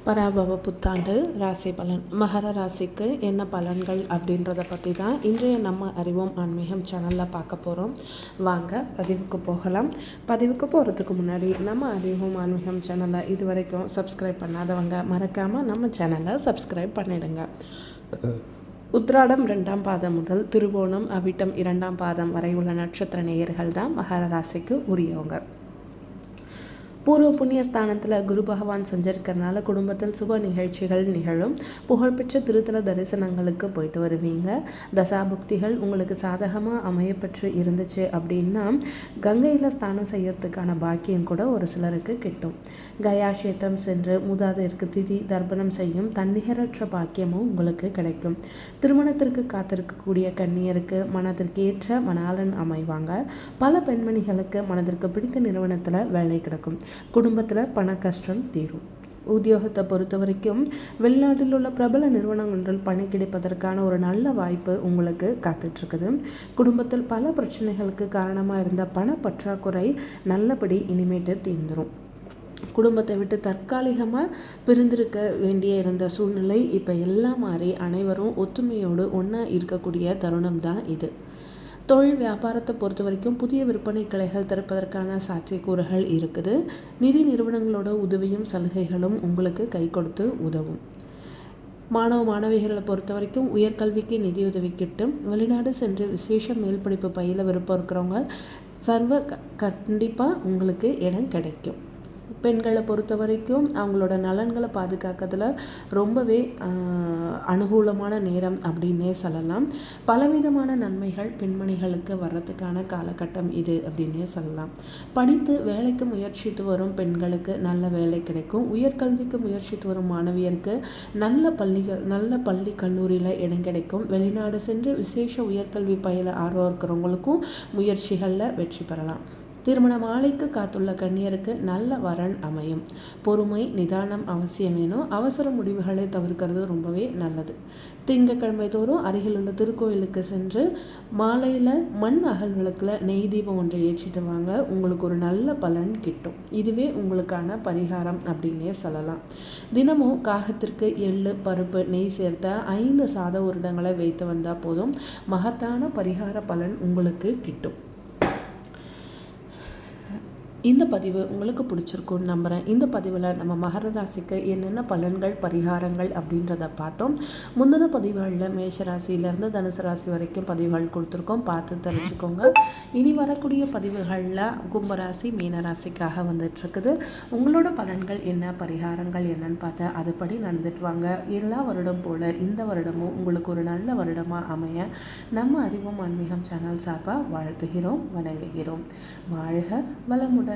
பராபவ புத்தாண்டு ராசி பலன். மகர ராசிக்கு என்ன பலன்கள் அப்படின்றத பற்றி தான் இன்றைய நம்ம அறிவோம் ஆன்மீகம் சேனலில் பார்க்க போகிறோம். வாங்க பதிவுக்கு போகலாம். பதிவுக்கு போகிறதுக்கு முன்னாடி நம்ம அறிவோம் ஆன்மீகம் சேனலை இது வரைக்கும் சப்ஸ்கிரைப் பண்ணாதவங்க மறக்காமல் நம்ம சேனலை சப்ஸ்கிரைப் பண்ணிடுங்க. உத்திராடம் 2ஆம் பாதம் முதல் திருவோணம் அவிட்டம் 2ஆம் பாதம் வரை உள்ள நட்சத்திர நேயர்கள் தான் மகர ராசிக்கு உரியவங்க. பூர்வ புண்ணிய ஸ்தானத்தில் குரு பகவான் செஞ்சிருக்கிறதுனால குடும்பத்தில் சுப நிகழ்ச்சிகள் நிகழும். புகழ்பெற்ற திருத்தல தரிசனங்களுக்கு போயிட்டு வருவீங்க. தசாபுக்திகள் உங்களுக்கு சாதகமாக அமையப்பெற்று இருந்துச்சு அப்படின்னா கங்கையில் ஸ்தானம் செய்யறதுக்கான பாக்கியம் கூட ஒரு சிலருக்கு கிட்டும். கயாஷேத்திரம் சென்று மூதாதையருக்கு திதி தர்ப்பணம் செய்யும் தன்னிகரற்ற பாக்கியமும் உங்களுக்கு கிடைக்கும். திருமணத்திற்கு காத்திருக்கக்கூடிய கன்னியருக்கு மனதிற்கு ஏற்ற மணாளன் அமைவாங்க. பல பெண்மணிகளுக்கு மனதிற்கு பிடித்த நிறுவனத்தில் வேலை கிடைக்கும். குடும்பத்தில் பண கஷ்டம் தீரும். உத்தியோகத்தை பொறுத்த வரைக்கும் வெளிநாட்டில் உள்ள பிரபல நிறுவனங்களில் பணி கிடைப்பதற்கான ஒரு நல்ல வாய்ப்பு உங்களுக்கு காத்துட்ருக்குது. குடும்பத்தில் பல பிரச்சனைகளுக்கு காரணமாக இருந்த பண பற்றாக்குறை நல்லபடி இனிமேட்டு தீர்ந்துடும். குடும்பத்தை விட்டு தற்காலிகமாக பிரிந்திருக்க வேண்டிய இருந்த சூழ்நிலை இப்போ எல்லாம் மாறி அனைவரும் ஒத்துமையோடு ஒன்றா இருக்கக்கூடிய தருணம் தான் இது. தொழில் வியாபாரத்தை பொறுத்த வரைக்கும் புதிய விற்பனை கிளைகள் திறப்பதற்கான சாத்தியக்கூறுகள் இருக்குது. நிதி நிறுவனங்களோட உதவியும் சலுகைகளும் உங்களுக்கு கை கொடுத்து உதவும். மாணவ மாணவிகளை பொறுத்த வரைக்கும் உயர்கல்விக்கு நிதியுதவி கிட்டும். வெளிநாடு சென்று விசேஷ மேல் படிப்பு பயில விருப்பம் இருக்கிறவங்க கண்டிப்பாக உங்களுக்கு இடம் கிடைக்கும். பெண்களை பொறுத்த வரைக்கும் அவங்களோட நலன்களை பாதுகாக்கிறதுல ரொம்பவே அனுகூலமான நேரம் அப்படின்னே சொல்லலாம். பலவிதமான நன்மைகள் பெண்மணிகளுக்கு வர்றதுக்கான காலகட்டம் இது அப்படின்னே சொல்லலாம். படித்து வேலைக்கு முயற்சித்து வரும் பெண்களுக்கு நல்ல வேலை கிடைக்கும். உயர்கல்விக்கு முயற்சித்து வரும் மாணவியருக்கு நல்ல பள்ளி கல்லூரியில் இடம் கிடைக்கும். வெளிநாடு சென்று விசேஷ உயர்கல்வி பயில ஆர்வம் இருக்கிறவங்களுக்கும் முயற்சிகளில் வெற்றி பெறலாம். திருமண மாலைக்கு காத்துள்ள கன்னியருக்கு நல்ல வரன் அமையும். பொறுமை நிதானம் அவசியம் வேணும். அவசர முடிவுகளை தவிர்க்கிறது ரொம்பவே நல்லது. திங்கட்கிழமை தோறும் அருகில் உள்ள திருக்கோயிலுக்கு சென்று மாலையில் மண் அகல் விளக்கில் நெய் தீபம் ஒன்றை ஏற்றிட்டு வாங்க. உங்களுக்கு ஒரு நல்ல பலன் கிட்டும். இதுவே உங்களுக்கான பரிகாரம் அப்படின்னே சொல்லலாம். தினமும் காகத்திற்கு எள்ளு பருப்பு நெய் சேர்த்த 5 சாத உருண்டங்களை வைத்து வந்தால் போதும். மகத்தான பரிகார பலன் உங்களுக்கு கிட்டும். இந்த பதிவு உங்களுக்கு பிடிச்சிருக்குன்னு நம்புகிறேன். இந்த பதிவில் நம்ம மகர ராசிக்கு என்னென்ன பலன்கள் பரிகாரங்கள் அப்படின்றத பார்த்தோம். முந்தின பதிவுகளில் மேஷ ராசியிலேருந்து தனுசு ராசி வரைக்கும் பதிவுகள் கொடுத்துருக்கோம். பார்த்து தெரிஞ்சுக்கோங்க. இனி வரக்கூடிய பதிவுகளில் கும்பராசி மீனராசிக்காக வந்துட்டுருக்குது. உங்களோட பலன்கள் என்ன பரிகாரங்கள் என்னன்னு பார்த்து அதுபடி நடந்துட்டு வாங்க. எல்லா வருடம் போல் இந்த வருடமும் உங்களுக்கு ஒரு நல்ல வருடமாக அமைய நம்ம அறிவோம் ஆன்மீகம் சேனல் சார்பாக வாழ்த்துகிறோம் வணங்குகிறோம். வாழ்க வளமுடன்.